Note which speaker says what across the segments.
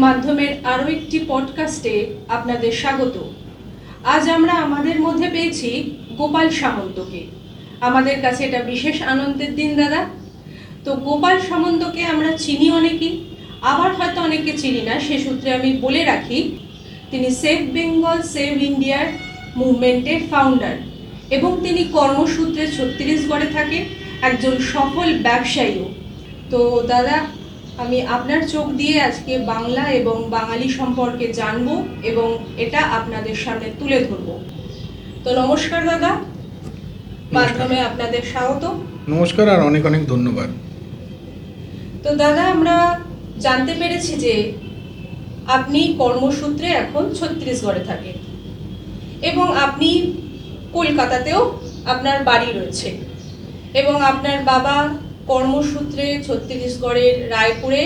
Speaker 1: মাধ্যমের আরও একটি পডকাস্টে আপনাদের স্বাগত। আজ আমরা আমাদের মধ্যে পেয়েছি গোপাল সামন্তকে। আমাদের কাছে এটা বিশেষ আনন্দের দিন দাদা। তো গোপাল সামন্তকে আমরা চিনি অনেকেই, আবার হয়তো অনেকে চিনি না। সে সূত্রে আমি বলে রাখি, তিনি সেভ বেঙ্গল সেভ ইন্ডিয়ার মুভমেন্টের ফাউন্ডার এবং তিনি কর্মসূত্রে ছত্তিশগড়ে থাকে, একজন সফল ব্যবসায়ীও। তো দাদা, আমি আপনার চোখ দিয়ে আজকে বাংলা এবং বাঙালি সম্পর্কে জানবো এবং এটা আপনাদের সামনে তুলে ধরবো। তো নমস্কার দাদা, মাধ্যমে আপনাদের স্বাগত।
Speaker 2: নমস্কার আর অনেক অনেক ধন্যবাদ।
Speaker 1: তো দাদা, আমরা জানতে পেরেছি যে আপনি কর্মসূত্রে এখন ছত্তিশগড়ে থাকেন এবং আপনি কলকাতাতেও আপনার বাড়ি রয়েছে এবং আপনার বাবা কর্মসূত্রে ছত্তিশগড়ের রায়পুরে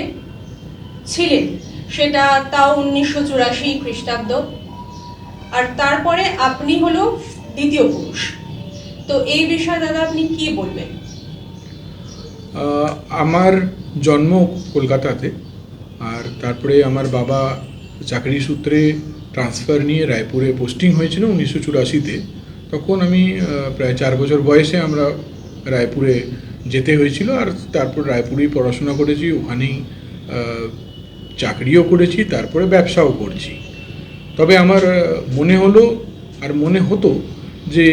Speaker 1: ছিলেন, সেটা তাও 1984 খ্রিস্টাব্দ। আর তারপরে আপনি হলো দ্বিতীয় পুরুষ। তো এই বিষয়ে দাদা আপনি কি বলবেন?
Speaker 2: আমার জন্ম কলকাতাতে, আর তারপরে আমার বাবা চাকরি সূত্রে ট্রান্সফার নিয়ে রায়পুরে পোস্টিং হয়েছিল 1984-তে। তখন আমি প্রায় 4 বছর বয়সে আমরা রায়পুরে যেতে হয়েছিল, আর তারপর রায়পুরেই পড়াশোনা করেছি, ওখানেই চাকরিও করেছি, তারপরে ব্যবসাও করছি। তবে আমার মনে হলো আর মনে হতো যে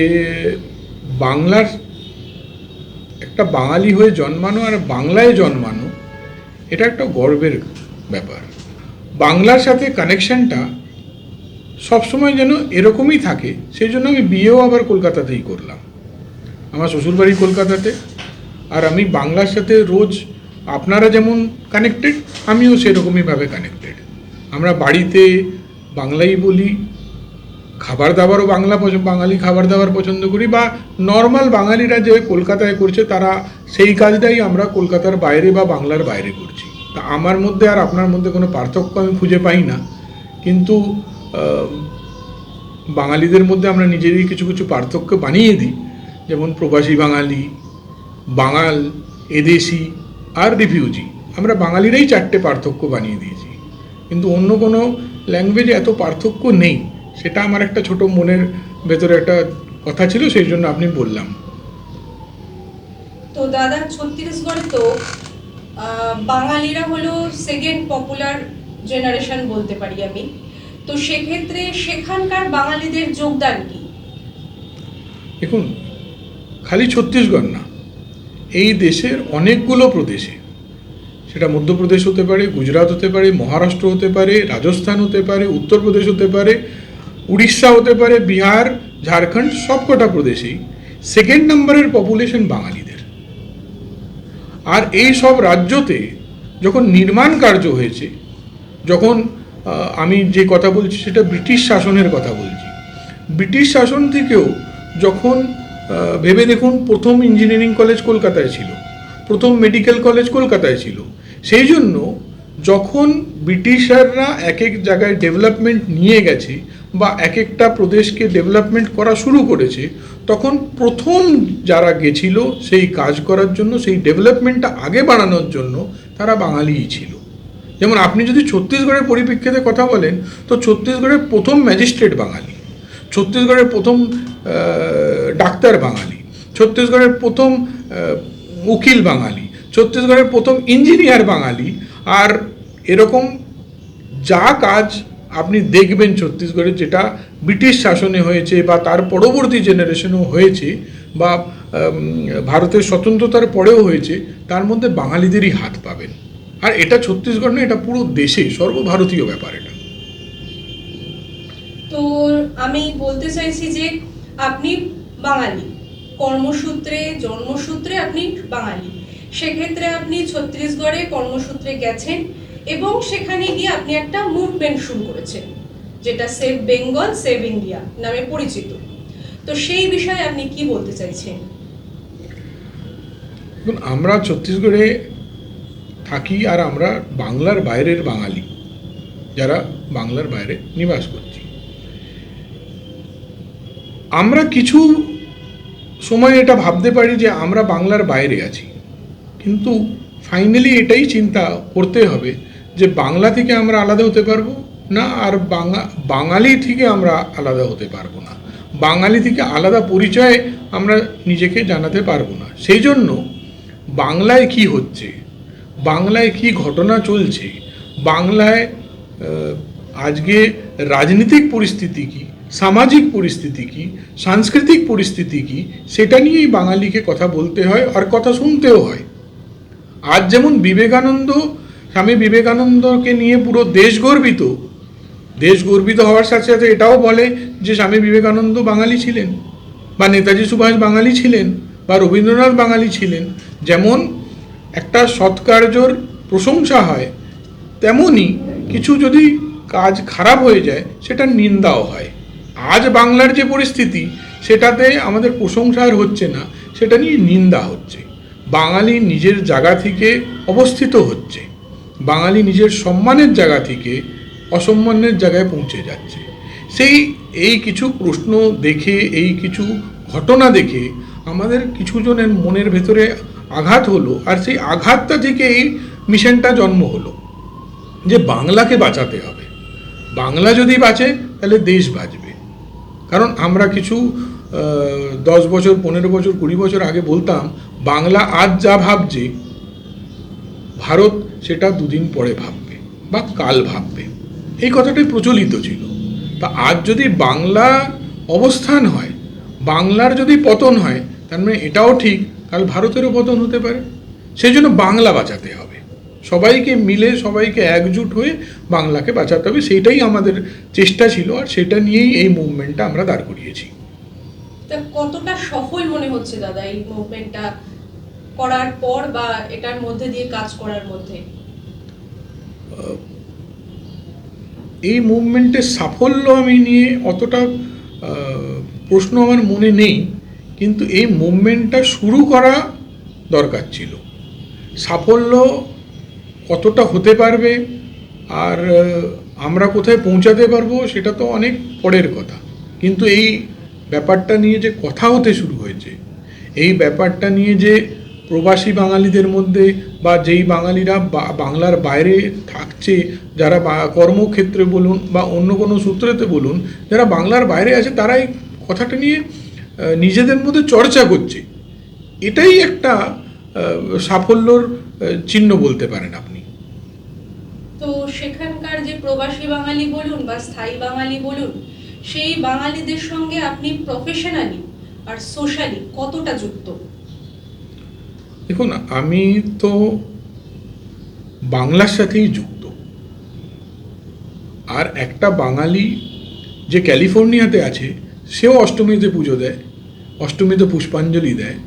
Speaker 2: বাংলার একটা বাঙালি হয়ে জন্মানো আর বাংলায় জন্মানো এটা একটা গর্বের ব্যাপার। বাংলার সাথে কানেকশনটা সবসময় যেন এরকমই থাকে, সেই জন্য আমি বিয়েও আবার কলকাতাতেই করলাম। আমার শ্বশুরবাড়ি কলকাতাতে, আর আমি বাংলার সাথে রোজ, আপনারা যেমন কানেক্টেড আমিও সেরকমইভাবে কানেক্টেড। আমরা বাড়িতে বাংলাই বলি, খাবার দাবারও বাঙালি খাবার দাবার পছন্দ করি, বা নর্মাল বাঙালিরা যে কলকাতায় করছে তারা সেই কাজটাই আমরা কলকাতার বাইরে বা বাংলার বাইরে করছি। তা আমার মধ্যে আর আপনার মধ্যে কোনো পার্থক্য আমি খুঁজে পাই না, কিন্তু বাঙালিদের মধ্যে আমরা নিজেরই কিছু কিছু পার্থক্য বানিয়ে দিই, যেমন প্রবাসী বাঙালি, বাঙাল, এদেশি আর রিফিউজি। আমরা বাঙালিরাই 4টে পার্থক্য বানিয়ে দিয়েছি, কিন্তু অন্য কোনো ল্যাঙ্গুয়েজে এত পার্থক্য নেই। সেটা আমার একটা ছোট মনের ভেতরে একটা কথা ছিল, সেই জন্য আপনি বললাম।
Speaker 1: তো দাদা, ছত্তিশগড়ে তো বাঙালিরা হলো সেকেন্ড পপুলার জেনারেশন বলতে পারি আমি। তো সেক্ষেত্রে সেখানকার বাঙালিদের যোগদান কি?
Speaker 2: দেখুন, খালি ছত্তিশগড় না, এই দেশের অনেকগুলো প্রদেশে, সেটা মধ্যপ্রদেশ হতে পারে, গুজরাট হতে পারে, মহারাষ্ট্র হতে পারে, রাজস্থান হতে পারে, উত্তরপ্রদেশ হতে পারে, উড়িষ্যা হতে পারে, বিহার, ঝাড়খণ্ড, সবকটা প্রদেশেই সেকেন্ড নম্বরের পপুলেশন বাঙালিদের। আর এই সব রাজ্যতে যখন নির্মাণ কার্য হয়েছে, যখন আমি যে কথা বলছি সেটা ব্রিটিশ শাসনের কথা বলছি, ব্রিটিশ শাসন থেকেও যখন ভেবে দেখুন, প্রথম ইঞ্জিনিয়ারিং কলেজ কলকাতায় ছিল, প্রথম মেডিকেল কলেজ কলকাতায় ছিল। সেই জন্য যখন ব্রিটিশাররা এক এক জায়গায় ডেভেলপমেন্ট নিয়ে গেছে বা এক একটা প্রদেশকে ডেভেলপমেন্ট করা শুরু করেছে, তখন প্রথম যারা গেছিল সেই কাজ করার জন্য, সেই ডেভেলপমেন্টটা আগে বাড়ানোর জন্য, তারা বাঙালিই ছিল। যেমন আপনি যদি ছত্তিশগড়ের পরিপ্রেক্ষিতে কথা বলেন, তো ছত্তিশগড়ের প্রথম ম্যাজিস্ট্রেট বাঙালি, ছত্তিশগড়ের প্রথম ডাক্তার বাঙালি, ছত্তিশগড়ের প্রথম উকিল বাঙালি, ছত্তিশগড়ের প্রথম ইঞ্জিনিয়ার বাঙালি। আর এরকম যা কাজ আপনি দেখবেন ছত্তিশগড়ে, যেটা ব্রিটিশ শাসনে হয়েছে বা তার পরবর্তী জেনারেশনেও হয়েছে বা ভারতের স্বতন্ত্রতার পরেও হয়েছে, তার মধ্যে বাঙালিদেরই হাত পাবেন। আর এটা ছত্তিশগড় না, এটা পুরো দেশে সর্বভারতীয় ব্যাপার এটা।
Speaker 1: তো আমি বলতে চাইছি যে আপনি বাঙালি, কর্মসূত্রে জন্মসূত্রে আপনি বাঙালি, সেক্ষেত্রে আপনি ছত্তিশগড়ে কর্মসূত্রে গেছেন এবং সেখানে গিয়ে আপনি একটা মুভমেন্ট শুরু করেছেন, যেটা সেভ বেঙ্গল সেভ ইন্ডিয়া নামে পরিচিত। তো সেই বিষয়ে আপনি কি বলতে চাইছেন?
Speaker 2: আমরা ছত্তিশগড়ে থাকি, আর আমরা বাংলার বাইরের বাঙালি, যারা বাংলার বাইরে নিবাস করছি। আমরা কিছু সময় এটা ভাবতে পারি যে আমরা বাংলার বাইরে আছি, কিন্তু ফাইনালি এটাই চিন্তা করতে হবে যে বাংলা থেকে আমরা আলাদা হতে পারবো না, আর বাঙালি থেকে আমরা আলাদা হতে পারবো না, বাঙালি থেকে আলাদা পরিচয়ে আমরা নিজেকে জানাতে পারবো না। সেই জন্য বাংলায় কি হচ্ছে, বাংলায় কি ঘটনা চলছে, বাংলায় আজকে রাজনৈতিক পরিস্থিতি কি, সামাজিক পরিস্থিতি কি, সাংস্কৃতিক পরিস্থিতি কি, সেটা নিয়েই বাঙালিকে কথা বলতে হয় আর কথা শুনতেও হয়। আজ যেমন স্বামী বিবেকানন্দকে নিয়ে পুরো দেশ গর্বিত হওয়ার সাথে সাথে এটাও বলে যে স্বামী বিবেকানন্দ বাঙালি ছিলেন, বা নেতাজি সুভাষ বাঙালি ছিলেন, বা রবীন্দ্রনাথ বাঙালি ছিলেন। যেমন একটা সৎকার্যর প্রশংসা হয়, তেমনই কিছু যদি কাজ খারাপ হয়ে যায় সেটার নিন্দাও হয়। আজ বাংলার যে পরিস্থিতি, সেটাতে আমাদের প্রশংসা আর হচ্ছে না, সেটা নিয়ে নিন্দা হচ্ছে। বাঙালি নিজের জায়গা থেকে অবস্থিত হচ্ছে, বাঙালি নিজের সম্মানের জায়গা থেকে অসম্মানের জায়গায় পৌঁছে যাচ্ছে। এই কিছু প্রশ্ন দেখে, এই কিছু ঘটনা দেখে আমাদের কিছু জনের মনের ভেতরে আঘাত হলো, আর সেই আঘাতটা থেকে এই মিশনটা জন্ম হলো যে বাংলাকে বাঁচাতে হবে। বাংলা যদি বাঁচে তাহলে দেশ বাঁচবে। কারণ আমরা কিছু 10 বছর, 15 বছর, 20 বছর আগে বলতাম বাংলা আজ যা ভাবছে ভারত সেটা দুদিন পরে ভাববে বা কাল ভাববে, এই কথাটাই প্রচলিত ছিল। তা আজ যদি বাংলা অবস্থান হয়, বাংলার যদি পতন হয়, তার মানে এটাও ঠিক কাল ভারতেরও পতন হতে পারে। সেই জন্য বাংলা বাঁচাতে হবে, সবাইকে মিলে, সবাইকে একজুট হয়ে বাংলাকে বাঁচাতে হবে। সেইটাই আমাদের চেষ্টা ছিল, আর সেটা নিয়েই এই মুভমেন্টটা আমরা দাঁড় করিয়েছি।
Speaker 1: তা কতটা সফল মনে হচ্ছে দাদা এই মুভমেন্টটা করার পর, বা এটার মধ্যে দিয়ে কাজ করার মধ্যে?
Speaker 2: এই মুভমেন্টের সাফল্য আমি নিয়ে অতটা প্রশ্ন আমার মনে নেই, কিন্তু এই মুভমেন্টটা শুরু করা দরকার ছিল। সাফল্য কতটা হতে পারবে আর আমরা কোথায় পৌঁছাতে পারবো সেটা তো অনেক পরের কথা, কিন্তু এই ব্যাপারটা নিয়ে যে কথা হতে শুরু হয়েছে, এই ব্যাপারটা নিয়ে যে প্রবাসী বাঙালিদের মধ্যে, বা যেই বাঙালিরা বাংলার বাইরে থাকছে, যারা কর্মক্ষেত্রে বলুন বা অন্য কোনো সূত্রেতে বলুন, যারা বাংলার বাইরে আছে, তারা এই কথাটা নিয়ে নিজেদের মধ্যে চর্চা করছে, এটাই একটা সাফল্যর চিহ্ন বলতে পারেন আপনি।
Speaker 1: তো সেখানকার যে প্রবাসী বাঙালি বলুন বা স্থায়ী বাঙালি বলুন, সেই বাঙালিদের সঙ্গে আপনি প্রফেশনালি আর সোশ্যালি কতটা যুক্ত?
Speaker 2: দেখুন, আমি তো বাংলার সাথেই যুক্ত। আর একটা বাঙালি যে ক্যালিফোর্নিয়াতে আছে, সেও অষ্টমীতে পুজো দেয়, অষ্টমীতে পুষ্পাঞ্জলি দেয়।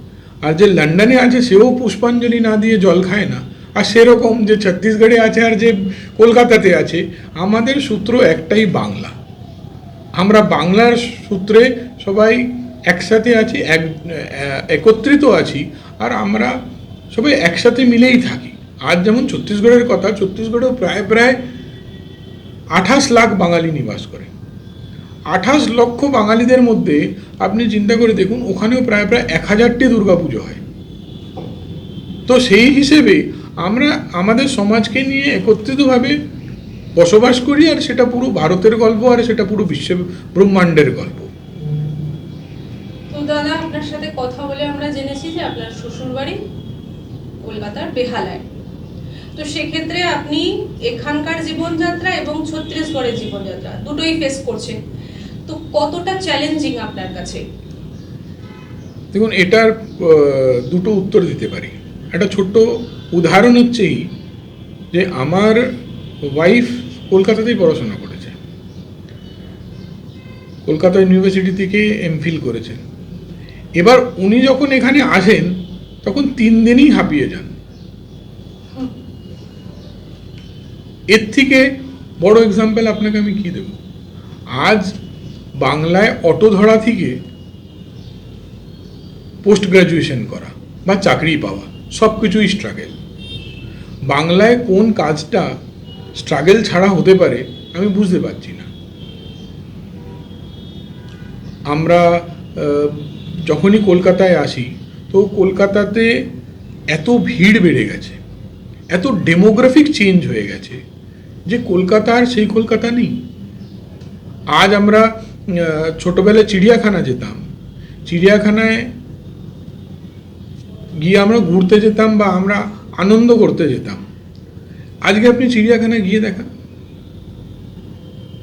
Speaker 2: আর যে লন্ডনে আছে, সেও পুষ্পাঞ্জলি না দিয়ে জল খায় না। আর সেরকম যে ছত্তিশগড়ে আছে আর যে কলকাতাতে আছে, আমাদের সূত্র একটাই বাংলা। আমরা বাংলার সূত্রে সবাই একসাথে আছি, একত্রিত আছি, আর আমরা সবাই একসাথে মিলেই থাকি। আজ যেমন ছত্তিশগড়ের কথা, ছত্তিশগড়েও প্রায় 28 লাখ বাঙালি নিবাস করে। 28 লক্ষ বাঙালিদের মধ্যে আপনি চিন্তা করে দেখুন, ওখানেও প্রায় 1000টি দুর্গাপুজো হয়। তো সেই হিসেবে আমরা আমাদের সমাজকে নিয়ে একত্রিতভাবে বসবাস করি, আর সেটা পুরো ভারতের গল্প, আর সেটা পুরো বিশ্ব ব্রহ্মাণ্ডের গল্প।
Speaker 1: তো দাদা, আপনার সাথে কথা বলে আমরা জেনেছি যে আপনার শ্বশুরবাড়ি কলকাতার বেহালায়। তো সেক্ষেত্রে আপনি এখানকার জীবনযাত্রা এবং ছত্তিশগড়ের জীবনযাত্রা দুটোই ফেস করছেন, তো কতটা চ্যালেঞ্জিং আপনার কাছে?
Speaker 2: দেখুন, এটার দুটো উত্তর দিতে পারি। একটা ছোট্ট উদাহরণ হচ্ছেই যে আমার ওয়াইফ কলকাতাতেই পড়াশোনা করেছে, কলকাতা ইউনিভার্সিটি থেকে এমফিল করেছেন। এবার উনি যখন এখানে আসেন, তখন 3 দিনই হাঁপিয়ে যান। এর থেকে বড় এক্সাম্পল আপনাকে আমি কি দেব? আজ বাংলায় অটো ধরা থেকে পোস্ট গ্রাজুয়েশন করা বা চাকরি পাওয়া, সব কিছুই স্ট্রাগেল। বাংলায় কোন কাজটা স্ট্রাগেল ছাড়া হতে পারে আমি বুঝতে পারছি না। আমরা যখনই কলকাতায় আসি, তো কলকাতাতে এত ভিড় বেড়ে গেছে, এত ডেমোগ্রাফিক চেঞ্জ হয়ে গেছে, যে কলকাতার সেই কলকাতা নেই। আজ আমরা ছোটবেলায় চিড়িয়াখানা যেতাম, চিড়িয়াখানায় গিয়ে আমরা ঘুরতে যেতাম বা আমরা আনন্দ করতে যেতাম। আজকে আপনি চিড়িয়াখানায় গিয়ে দেখান,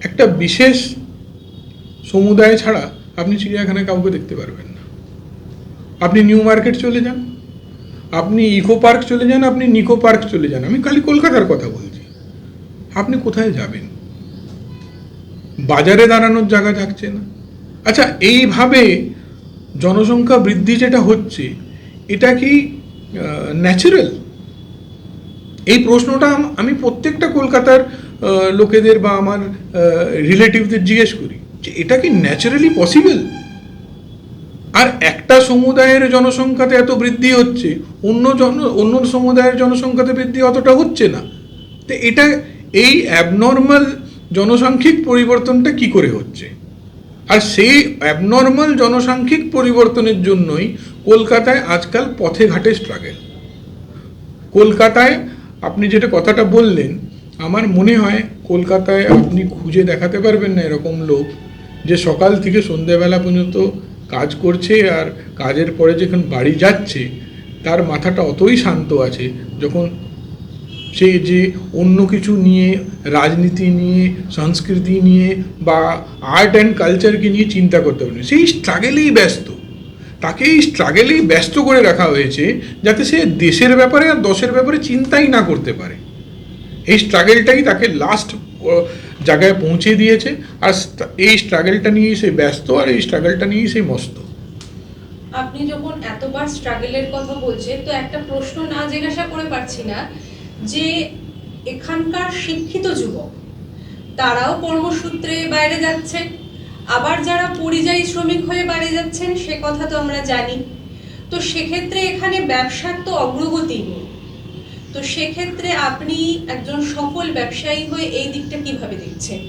Speaker 2: একটা বিশেষ সমুদায় ছাড়া আপনি চিড়িয়াখানায় কাউকে দেখতে পারবেন না। আপনি নিউ মার্কেট চলে যান, আপনি ইকো পার্ক চলে যান, আপনি নিকো পার্ক চলে যান, আমি খালি কলকাতার কথা বলছি, আপনি কোথায় যাবেন? বাজারে দাঁড়ানোর জায়গা থাকছে না। আচ্ছা, এইভাবে জনসংখ্যা বৃদ্ধি যেটা হচ্ছে, এটা কি ন্যাচারাল? এই প্রশ্নটা আমি প্রত্যেকটা কলকাতার লোকেদের বা আমার রিলেটিভদের জিজ্ঞেস করি যে এটা কি ন্যাচারালি পসিবল? আর একটা সমুদায়ের জনসংখ্যাতে এত বৃদ্ধি হচ্ছে, অন্য সমুদায়ের জনসংখ্যাতে বৃদ্ধি অতটা হচ্ছে না। তো এটা এই অ্যাবনর্মাল জনসাংখ্যিক পরিবর্তনটা কি করে হচ্ছে? আর সেই অ্যাবনর্মাল জনসাংখ্যিক পরিবর্তনের জন্যই কলকাতায় আজকাল পথে ঘাটে স্ট্রাগল। কলকাতায় আপনি যেটা কথাটা বললেন, আমার মনে হয় কলকাতায় আপনি খুঁজে দেখাতে পারবেন না এরকম লোক যে সকাল থেকে সন্ধ্যেবেলা পর্যন্ত কাজ করছে আর কাজের পরে যখন বাড়ি যাচ্ছে তার মাথাটা অতই শান্ত আছে যখন সে যে অন্য কিছু নিয়ে, রাজনীতি নিয়ে, সংস্কৃতি নিয়ে বা আর্ট অ্যান্ড কালচারকে নিয়ে চিন্তা করতে পারে। সেই স্ট্রাগেলেই ব্যস্ত, তাকে এই স্ট্রাগেলেই ব্যস্ত করে রাখা হয়েছে যাতে সে দেশের ব্যাপারে আর দশের ব্যাপারে চিন্তাই না করতে পারে। এই স্ট্রাগেলটাই তাকে লাস্ট জায়গায় পৌঁছে দিয়েছে, আর এই স্ট্রাগেলটা নিয়েই সে ব্যস্ত, আর এই স্ট্রাগেলটা নিয়েই সে মস্ত।
Speaker 1: আপনি যখন এতবার স্ট্রাগলের কথা বলছেন, তো একটা প্রশ্ন না জিজ্ঞাসা করে পারছি না যে এখানকার শিক্ষিত যুবক তারাও কর্মসূত্রে বাইরে যাচ্ছে, আবার যারা পরিযায়ী শ্রমিক হয়ে বাইরে যাচ্ছেন সে কথা তো আমরা জানি। তো সেক্ষেত্রে এখানে ব্যবসার তো অগ্রগতি নেই। তো সেক্ষেত্রে আপনি একজন সফল ব্যবসায়ী হয়ে এই দিকটা কিভাবে দেখছেন?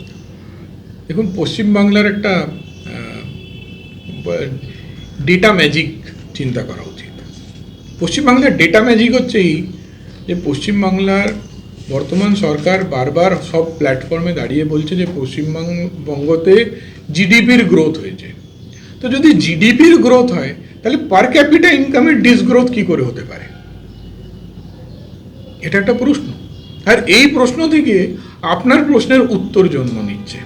Speaker 2: দেখুন, পশ্চিমবাংলার একটা ডেটা ম্যাজিক চিন্তা করা উচিত। পশ্চিমবাংলার ডেটা ম্যাজিক হচ্ছে এই যে পশ্চিমবাংলার বর্তমান সরকার বারবার সব প্ল্যাটফর্মে দাঁড়িয়ে বলছে যে পশ্চিমবঙ্গতে জিডিপির গ্রোথ হয়েছে। তো যদি জিডিপির গ্রোথ হয় তাহলে পার ক্যাপিটা ইনকামের ডিসগ্রোথ কি করে হতে পারে? এটা একটা প্রশ্ন। আর এই প্রশ্ন থেকে আপনার প্রশ্নের উত্তর জন্ম নিচ্ছে।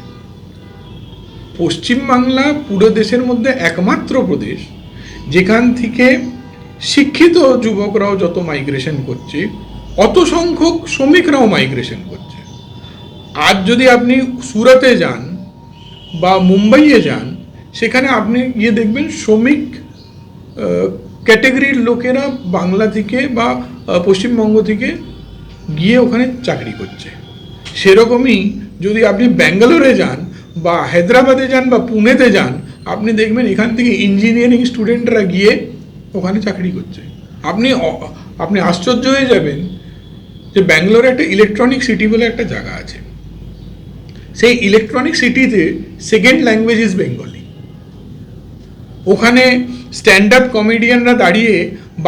Speaker 2: পশ্চিমবাংলা পুরো দেশের মধ্যে একমাত্র প্রদেশ যেখান থেকে শিক্ষিত যুবকরাও যত মাইগ্রেশন করছে, অত সংখ্যক শ্রমিকরাও মাইগ্রেশন করছে। আজ যদি আপনি সুরাতে যান বা মুম্বাইয়ে যান, সেখানে আপনি গিয়ে দেখবেন শ্রমিক ক্যাটেগরির লোকেরা বাংলা থেকে বা পশ্চিমবঙ্গ থেকে গিয়ে ওখানে চাকরি করছে। সেরকমই যদি আপনি ব্যাঙ্গালোরে যান বা হায়দ্রাবাদে যান বা পুনেতে যান, আপনি দেখবেন এখান থেকে ইঞ্জিনিয়ারিং স্টুডেন্টরা গিয়ে ওখানে চাকরি করছে। আপনি আশ্চর্য হয়ে যাবেন যে ব্যাঙ্গালোরে একটা ইলেকট্রনিক সিটি বলে একটা জায়গা আছে। সেই ইলেকট্রনিক সিটিতে সেকেন্ড ল্যাঙ্গুয়েজ ইজ বেঙ্গলি। ওখানে স্ট্যান্ড আপ কমেডিয়ানরা দাঁড়িয়ে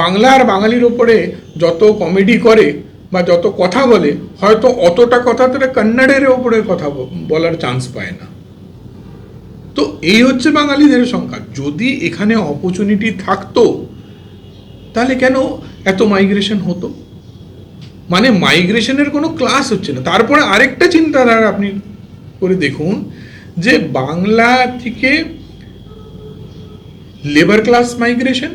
Speaker 2: বাংলা আর বাঙালির ওপরে যত কমেডি করে বা যত কথা বলে, হয়তো অতটা কথা তারা কন্নড়ের ওপরে কথা বলার চান্স পায় না। তো এই হচ্ছে বাঙালিদের সংখ্যা। যদি এখানে অপরচুনিটি থাকতো তাহলে কেন এত মাইগ্রেশন হতো? মানে মাইগ্রেশনের কোনো ক্লাস হচ্ছে না। তারপরে আরেকটা চিন্তাধারা আপনি করে দেখুন যে বাংলা থেকে labour class migration,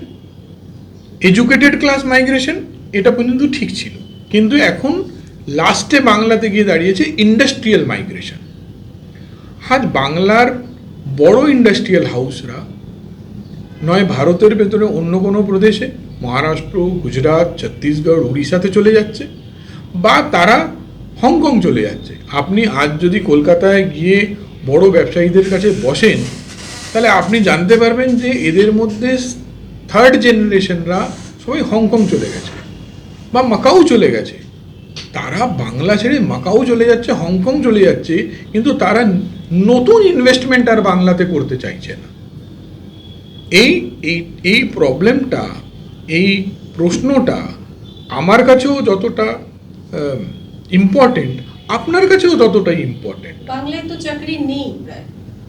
Speaker 2: educated class migration, এটা পর্যন্ত ঠিক ছিল, কিন্তু এখন লাস্টে বাংলাতে গিয়ে দাঁড়িয়েছে ইন্ডাস্ট্রিয়াল মাইগ্রেশন। আজ বাংলার বড় ইন্ডাস্ট্রিয়াল হাউসরা নয় ভারতের ভেতরে অন্য কোনো প্রদেশে, মহারাষ্ট্র, গুজরাট, ছত্তিশগড়, উড়িষ্যাতে চলে যাচ্ছে, বা তারা হংকং চলে যাচ্ছে। আপনি আজ যদি কলকাতায় গিয়ে বড় ব্যবসায়ীদের কাছে বসেন, তাহলে আপনি জানতে পারবেন যে এদের মধ্যে থার্ড জেনারেশনরা সবাই হংকং চলে গেছে বা মাকাও চলে গেছে। তারা বাংলা ছেড়ে মাকাও চলে যাচ্ছে, হংকং চলে যাচ্ছে, কিন্তু তারা নতুন ইনভেস্টমেন্ট আর বাংলাতে করতে চাইছে না। এই প্রবলেমটা, এই প্রশ্নটা আমার কাছেও যতটা ইম্পর্টেন্ট, আপনার কাছেও ততটাই ইম্পর্টেন্ট।
Speaker 1: বাংলায় তো চাকরি নেই প্রায়,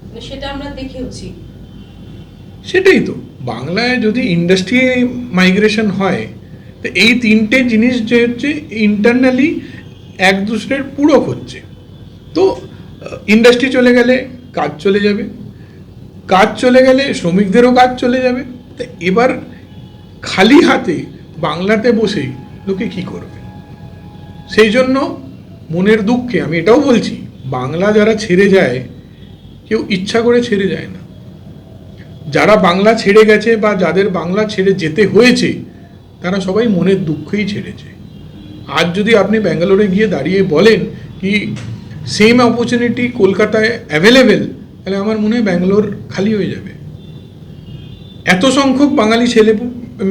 Speaker 1: মানে সেটা আমরা দেখেওছি।
Speaker 2: সেটাই তো, বাংলায় যদি ইন্ডাস্ট্রি মাইগ্রেশন হয়, তো এই তিনটে জিনিস যে হচ্ছে ইন্টারনালি এক দুসরের পূরক হচ্ছে। তো ইন্ডাস্ট্রি চলে গেলে কাজ চলে যাবে, কাজ চলে গেলে শ্রমিকদেরও কাজ চলে যাবে। তো এবার খালি হাতে বাংলাতে বসেই লোকে কি করবে? সেই জন্য মনের দুঃখে আমি এটাও বলছি, বাংলা যারা ছেড়ে যায় কেউ ইচ্ছা করে ছেড়ে যায় না। যারা বাংলা ছেড়ে গেছে বা যাদের বাংলা ছেড়ে যেতে হয়েছে, তারা সবাই মনের দুঃখেই ছেড়েছে। আজ যদি আপনি ব্যাঙ্গালোরে গিয়ে দাঁড়িয়ে বলেন কি সেম অপরচুনিটি কলকাতায় অ্যাভেলেবেল, তাহলে আমার মনে হয় ব্যাঙ্গালোর খালি হয়ে যাবে। এত সংখ্যক বাঙালি ছেলে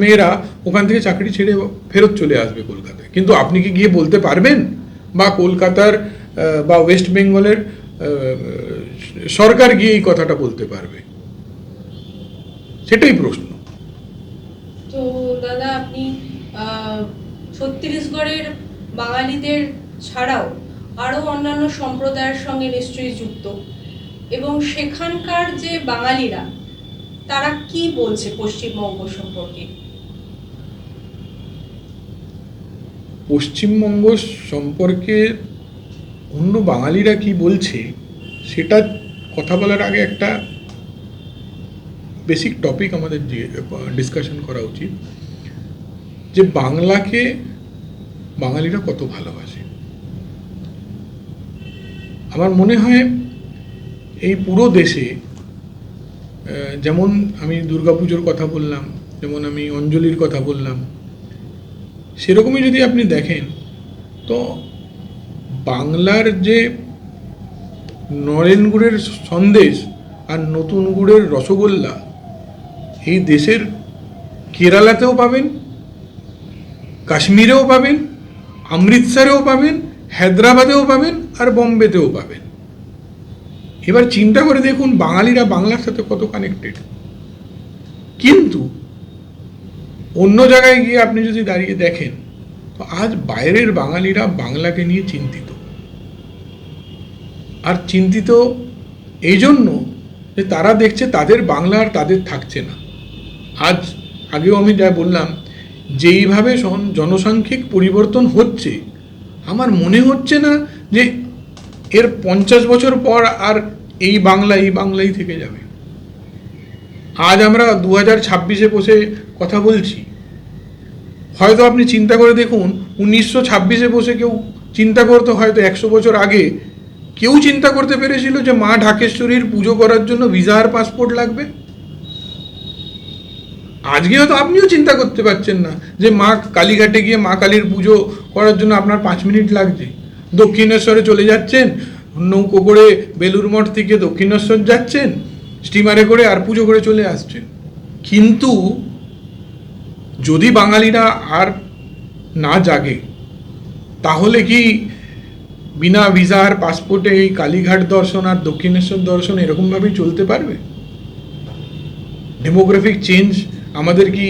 Speaker 2: মেয়েরা ওখান থেকে চাকরি ছেড়ে ফেরত চলে আসবে কলকাতায়। কিন্তু আপনি কি গিয়ে বলতে পারবেন, বা কলকাতার বা ওয়েস্ট বেঙ্গলের সরকার গিয়ে এই কথাটা বলতে পারবে? সেটাই প্রশ্ন।
Speaker 1: তো দাদা, আপনি ছত্তিশগড়ের বাঙালিদের ছাড়াও আরও অন্যান্য সম্প্রদায়ের সঙ্গে নিশ্চয়ই যুক্ত, এবং সেখানকার যে বাঙালিরা তারা কি বলছে পশ্চিমবঙ্গ সম্পর্কে?
Speaker 2: পশ্চিমবঙ্গ সম্পর্কে অন্য বাঙালিরা কি বলছে সেটা কথা বলার আগে একটা বেসিক টপিক আমাদের ডিসকাশন করা উচিত, যে বাংলাকে বাঙালিরা কত ভালোবাসে। আমার মনে হয় এই পুরো দেশে, যেমন আমি দুর্গাপুজোর কথা বললাম, যেমন আমি অঞ্জলির কথা বললাম, সেরকমই যদি আপনি দেখেন তো বাংলার যে নরেন গুড়ের সন্দেশ আর নতুন গুড়ের রসগোল্লা এই দেশের কেরালাতেও পাবেন, কাশ্মীরেও পাবেন, অমৃতসরেও পাবেন, হায়দ্রাবাদেও পাবেন, আর বোম্বেতেও পাবেন। এবার চিন্তা করে দেখুন বাঙালিরা বাংলার সাথে কত কানেক্টেড। কিন্তু অন্য জায়গায় গিয়ে আপনি যদি দাঁড়িয়ে দেখেন তো আজ বাইরের বাঙালিরা বাংলাকে নিয়ে চিন্তিত। আর চিন্তিত এই জন্য যে তারা দেখছে তাদের বাংলা আর তাদের থাকছে না। আজ আগেও আমি যা বললাম, যেইভাবে জনসাংখ্যিক পরিবর্তন হচ্ছে, আমার মনে হচ্ছে না যে এর 50 বছর পর আর এই বাংলাই থেকে যাবে। আজ আমরা 2026-এ বসে কথা বলছি, হয়তো আপনি চিন্তা করে দেখুন 1926-এ বসে কেউ চিন্তা করতো, হয়তো 100 বছর আগে কেউ চিন্তা করতে পেরেছিল যে মা ঢাকেশ্বরীর পুজো করার জন্য ভিসা আর পাসপোর্ট লাগবে? আজকে হয়তো আপনিও চিন্তা করতে পারছেন না যে মা কালীঘাটে গিয়ে মা কালীর পুজো করার জন্য আপনার 5 মিনিট লাগছে। দক্ষিণেশ্বরে চলে যাচ্ছেন, নৌকো করে বেলুর মঠ থেকে দক্ষিণেশ্বর যাচ্ছেন, স্টিমারে করে আর পুজো করে চলে আসছেন। কিন্তু যদি বাঙালিরা আর না জাগে, তাহলে কি বিনা ভিসা আর পাসপোর্টে এই কালীঘাট দর্শন আর দক্ষিণেশ্বর দর্শন এরকমভাবেই চলতে পারবে? ডেমোগ্রাফিক চেঞ্জ আমাদের কি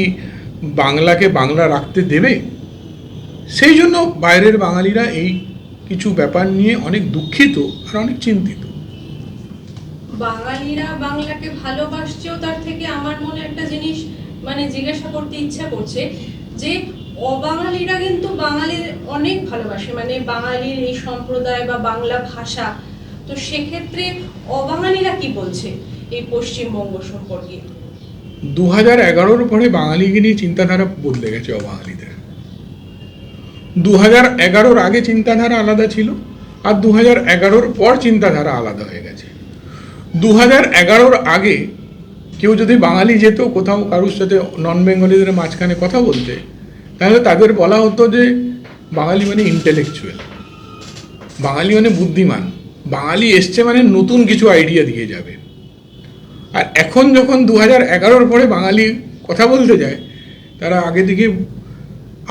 Speaker 2: বাংলাকে বাংলা রাখতে দেবে? সেই জন্য বাইরের বাঙালিরা এই কিছু ব্যাপার নিয়ে অনেক দুঃখিত আর অনেক চিন্তিত।
Speaker 1: বাঙালিরা বাংলাকে ভালোবাসছেও, তার থেকে আমার মনে একটা জিনিস মানে জিজ্ঞাসা করতে ইচ্ছা করছে যে অবাঙালিরা কিন্তু বাঙালির অনেক ভালোবাসে, মানে বাঙালির এই সম্প্রদায় বা বাংলা ভাষা। তো সেক্ষেত্রে অবাঙালিরা কি বলছে এই পশ্চিমবঙ্গ সম্পর্কে?
Speaker 2: 2011-র পরে বাঙালিকে নিয়ে চিন্তাধারা বদলে গেছে অবাঙালিদের। 2011-র আগে চিন্তাধারা আলাদা ছিল, আর 2011-র পর চিন্তাধারা আলাদা হয়ে গেছে। 2011-র আগে কেউ যদি বাঙালি যেত কোথাও কারোর সাথে নন বেঙ্গলিদের মাঝখানে কথা বলতে, তাহলে তাদের বলা হতো যে বাঙালি মানে ইন্টেলেকচুয়াল, বাঙালি মানে বুদ্ধিমান, বাঙালি এসছে মানে নতুন কিছু আইডিয়া দিয়ে যাবে। আর এখন যখন 2011-র পরে বাঙালি কথা বলতে যায়, তারা আগে থেকে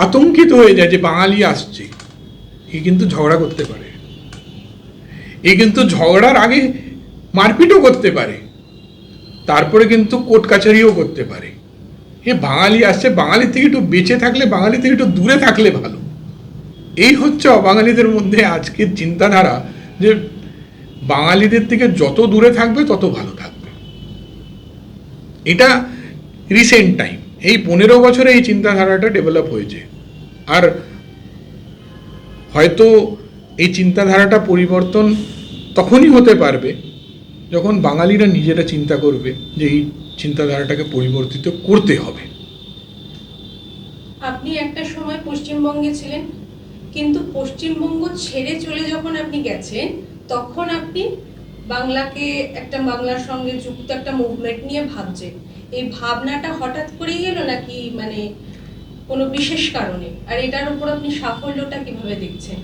Speaker 2: আতঙ্কিত হয়ে যায় যে বাঙালি আসছে, এ কিন্তু ঝগড়া করতে পারে, এ কিন্তু ঝগড়ার আগে মারপিটও করতে পারে, তারপরে কিন্তু কোর্ট কাছারিও করতে পারে। এ বাঙালি আসছে, বাঙালি থেকে একটু বেঁচে থাকলে, বাঙালি থেকে একটু দূরে থাকলে ভালো। এই হচ্ছে অবাঙালিদের মধ্যে আজকের চিন্তাধারা, যে বাঙালিদের থেকে যত দূরে থাকবে তত ভালো থাকবে। এটা রিসেন্ট টাইম, এই 15 বছরে এই চিন্তাধারাটা ডেভেলপ হয়েছে। আর হয়তো এই চিন্তাধারাটা পরিবর্তন তখনই হতে পারবে যখন বাঙালিরা নিজেরা চিন্তা করবে যে এই চিন্তাধারাটাকে পরিবর্তিত করতে হবে।
Speaker 1: আপনি একটা সময় পশ্চিমবঙ্গে ছিলেন, কিন্তু পশ্চিমবঙ্গ ছেড়ে চলে যখন আপনি গেছেন, তখন আপনি বাংলাকে একটা বাংলার সঙ্গে যুক্ত একটা মুভমেন্ট নিয়ে ভাবছেন। এই ভাবনাটা হঠাৎ করেই এলো নাকি মানে কোনো বিশেষ কারণে? আর এটার উপর আপনি সাফল্যটা কিভাবে দেখছেন?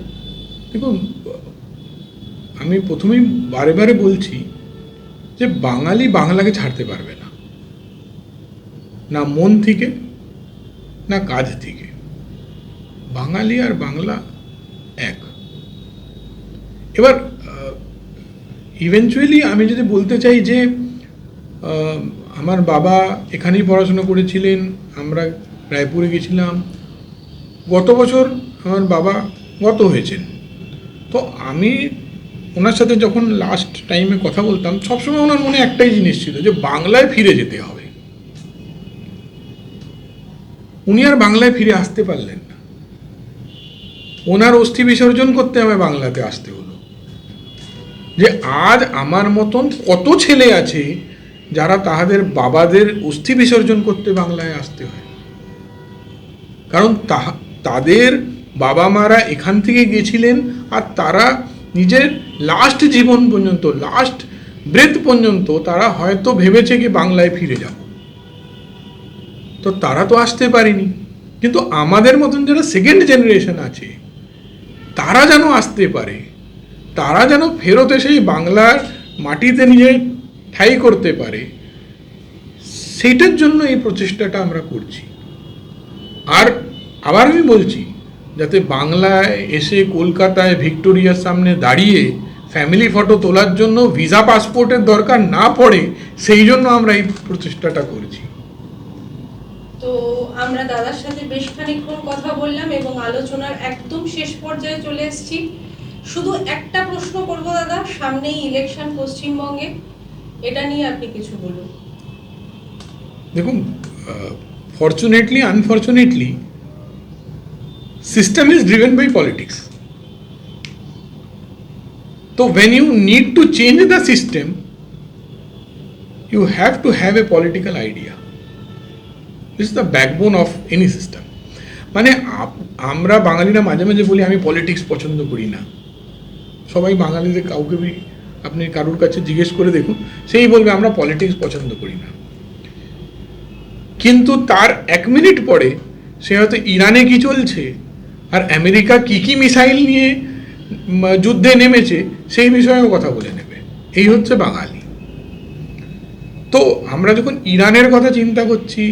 Speaker 2: দেখুন, আমি প্রথমেই বারে বারে বলছি যে বাঙালি বাংলাকে ছাড়তে পারবে না, না মন থেকে না কাজ থেকে। বাঙালি আর বাংলা এক। এবার ইভেনচুয়ালি আমি যদি বলতে চাই যে আমার বাবা এখানেই পড়াশোনা করেছিলেন, আমরা রায়পুরে গেছিলাম। গত বছর আমার বাবা গত হয়েছেন, তো আমি ওনার সাথে যখন লাস্ট টাইমে কথা বলতাম, সবসময় ওনার মনে একটাই জিনিস ছিল যে বাংলায় ফিরে যেতে হবে। উনি আর বাংলায় ফিরে আসতে পারলেন না, ওনার অস্থি বিসর্জন করতে আমায় বাংলাতে আসতে হলো। যে আজ আমার মতন কত ছেলে আছে যারা তাহাদের বাবাদের অস্থি বিসর্জন করতে বাংলায় আসতে হয়, কারণ তাদের বাবা মারা এখান থেকে গেছিলেন, আর তারা নিজের লাস্ট জীবন পর্যন্ত, লাস্ট ব্রেথ পর্যন্ত তারা হয়তো ভেবেছে কি বাংলায় ফিরে যাব। তো তারা তো আসতে পারেনি, কিন্তু আমাদের মতন যারা সেকেন্ড জেনারেশন আছে তারা যেন আসতে পারে, তারা যেন ফেরত এসে বাংলার মাটিতে নিজে ঠাঁই করতে পারে, সেইটার জন্য এই প্রচেষ্টাটা আমরা করছি। আর আবার আমি বলছি, যাতে বাংলায় এসে কলকাতায় ভিক্টোরিয়ার সামনে দাঁড়িয়ে ফ্যামিলি ফটো তোলার জন্য ভিসা পাসপোর্টের দরকার না পড়ে, সেই জন্য আমরা এই প্রচেষ্টাটা করছি।
Speaker 1: তো আমরা দাদার সাথে বেশ খানিকক্ষণ কথা বললাম এবং আলোচনার একদম শেষ পর্যায়ে চলে এসেছি। শুধু একটা প্রশ্ন করব দাদা, সামনেই ইলেকশন পশ্চিমবঙ্গে, এটা নিয়ে আপনি কিছু বলুন।
Speaker 2: দেখুন, fortunately unfortunately system is driven by politics. So when you need to change the system, you have to have a political idea. This is the backbone of any system. মানে আমরা বাঙালিরা মাঝে মাঝে বলি আমি পলিটিক্স পছন্দ করি না। সবাই বাঙালিদের কাউকে আপনি কারোর কাছে জিজ্ঞেস করে দেখুন, সেই বলবে আমরা পলিটিক্স পছন্দ করি না। কিন্তু তার 1 মিনিট পরে সে হয়তো ইরানে কি চলছে আর আমেরিকা কি কি মিসাইল নিয়ে যুদ্ধে নেমেছে সেই বিষয়েও কথা বলে নেবে। এই হচ্ছে বাঙালি। তো আমরা যখন ইরানের কথা চিন্তা করছি,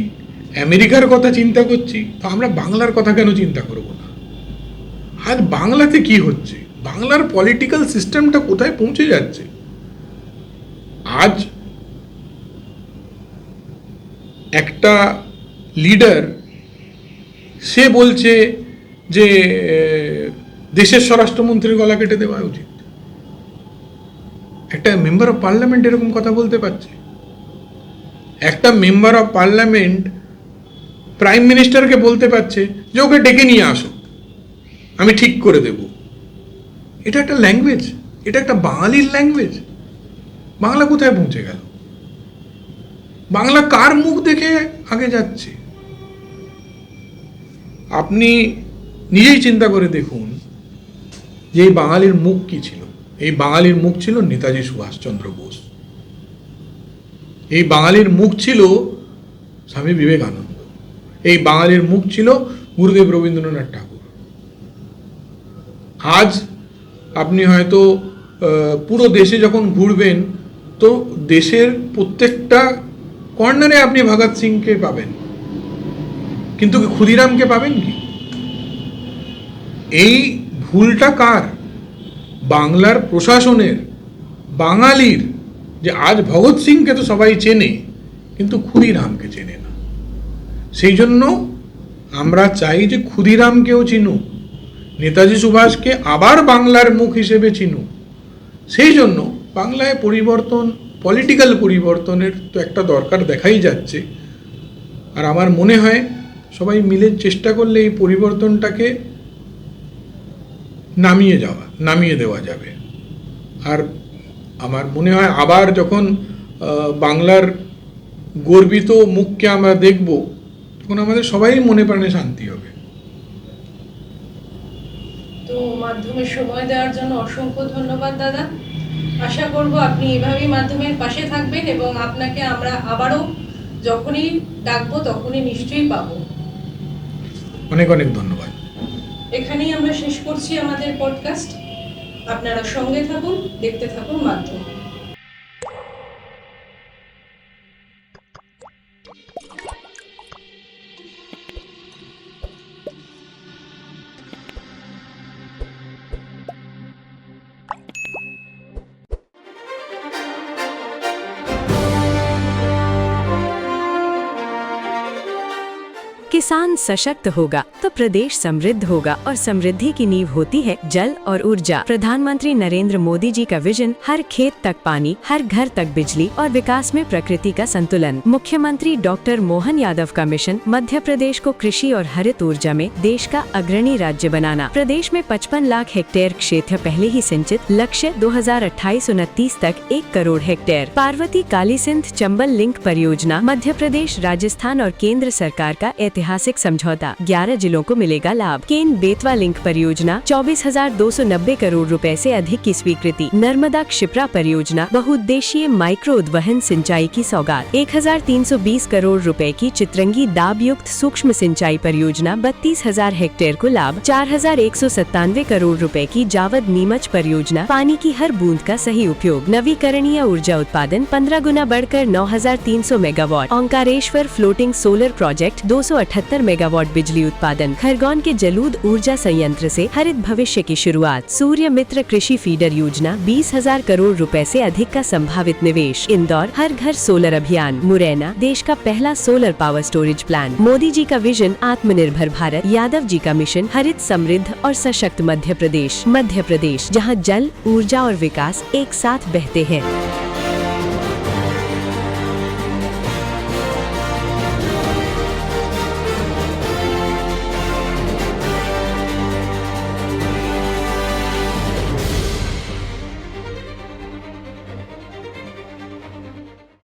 Speaker 2: আমেরিকার কথা চিন্তা করছি, তো আমরা বাংলার কথা কেন চিন্তা করব না? আজ বাংলাতে কি হচ্ছে, বাংলার পলিটিক্যাল সিস্টেমটা কোথায় পৌঁছে যাচ্ছে? আজ একটা লিডার সে বলছে যে দেশের স্বরাষ্ট্রমন্ত্রীর গলা কেটে দেওয়া উচিত। একটা মেম্বার অফ পার্লামেন্ট এরকম কথা বলতে পারছে? একটা মেম্বার অফ পার্লামেন্ট প্রাইম মিনিস্টারকে বলতে পারছে যে ওকে ডেকে নিয়ে আসো, আমি ঠিক করে দেব। এটা একটা ল্যাঙ্গুয়েজ, এটা একটা বাঙালির ল্যাঙ্গুয়েজ। বাংলা কোথায় পৌঁছে গেল? বাংলা কার মুখ দেখে আগে যাচ্ছে? আপনি নিজেই চিন্তা করে দেখুন যে এই বাঙালির মুখ কি ছিল। এই বাঙালির মুখ ছিল নেতাজি সুভাষচন্দ্র বোস, এই বাঙালির মুখ ছিল স্বামী বিবেকানন্দ, এই বাঙালির মুখ ছিল গুরুদেব রবীন্দ্রনাথ ঠাকুর। আজ আপনি হয়তো পুরো দেশে যখন ঘুরবেন, তো দেশের প্রত্যেকটা কর্নারে আপনি ভগৎ সিংকে পাবেন, কিন্তু ক্ষুদিরামকে পাবেন কি? এই ভুলটা কার? বাংলার প্রশাসনের, বাঙালির। যে আজ ভগৎ সিংকে তো সবাই চেনে, কিন্তু ক্ষুদিরামকে চেনে না। সেই জন্য আমরা চাই যে ক্ষুদিরামকেও চিনুক, নেতাজি সুভাষকে আবার বাংলার মুখ হিসেবে চিনুক। সেই জন্য বাংলায় পরিবর্তন, পলিটিক্যাল পরিবর্তনের তো একটা দরকার দেখাই যাচ্ছে। আর আমার মনে হয় সবাই মিলে চেষ্টা করলে এই পরিবর্তনটাকে নামিয়ে দেওয়া যাবে। আর আমার মনে হয় আবার যখন বাংলার গর্বিত মুখকে আমরা দেখব, তখন আমাদের সবাই মনে প্রাণে শান্তি হবে।
Speaker 1: তো মাধ্যমের সময় দেওয়ার জন্য অসংখ্য ধন্যবাদ দাদা। আশা করব আপনি এভাবেই মাধ্যমের পাশে থাকবেন এবং আপনাকে আমরা আবারও যখনই ডাকবো তখনই নিশ্চয়ই পাবো।
Speaker 2: অনেক অনেক ধন্যবাদ।
Speaker 1: এখানেই আমরা শেষ করছি আমাদের পডকাস্ট। আপনারা সঙ্গে থাকুন, দেখতে থাকুন মাধ্যম।
Speaker 3: किसान सशक्त होगा तो प्रदेश समृद्ध होगा और समृद्धि की नींव होती है जल और ऊर्जा। प्रधानमंत्री नरेंद्र मोदी जी का विजन हर खेत तक पानी, हर घर तक बिजली और विकास में प्रकृति का संतुलन। मुख्यमंत्री डॉक्टर मोहन यादव का मिशन मध्य प्रदेश को कृषि और हरित ऊर्जा में देश का अग्रणी राज्य बनाना। प्रदेश में 55 लाख हेक्टेयर क्षेत्र पहले ही सिंचित, लक्ष्य 2028-29 तक 1 करोड़ हेक्टेयर। पार्वती काली सिंध चंबल लिंक परियोजना मध्य प्रदेश, राजस्थान और केंद्र सरकार का ऐतिहासिक समझौता, 11 जिलों को मिलेगा लाभ। केन बेतवा लिंक परियोजना 24,290 करोड़ रुपए से अधिक की स्वीकृति। नर्मदा क्षिप्रा परियोजना बहुउद्देशीय माइक्रो उद्वहन सिंचाई की सौगात। 1,320 करोड़ रुपए की चित्रंगी दाब युक्त सूक्ष्म सिंचाई परियोजना 32,000 हेक्टेयर को लाभ। 4,197 करोड़ रुपए की जावद नीमच परियोजना, पानी की हर बूंद का सही उपयोग। नवीकरणीय ऊर्जा उत्पादन 15 गुना बढ़कर 9,300 megawatt. Omkareshwar floating solar project 278 megawatt बिजली उत्पादन। खरगोन के जलूद ऊर्जा संयंत्र से हरित भविष्य की शुरुआत। सूर्य मित्र कृषि फीडर योजना 20,000 करोड़ रुपए से अधिक का संभावित निवेश। इंदौर हर घर सोलर अभियान। मुरैना देश का पहला solar power storage plant. Modi ji का विजन आत्मनिर्भर भारत, यादव जी का मिशन हरित समृद्ध और सशक्त मध्य प्रदेश। मध्य प्रदेश जहां जल, ऊर्जा और विकास एक साथ बहते हैं।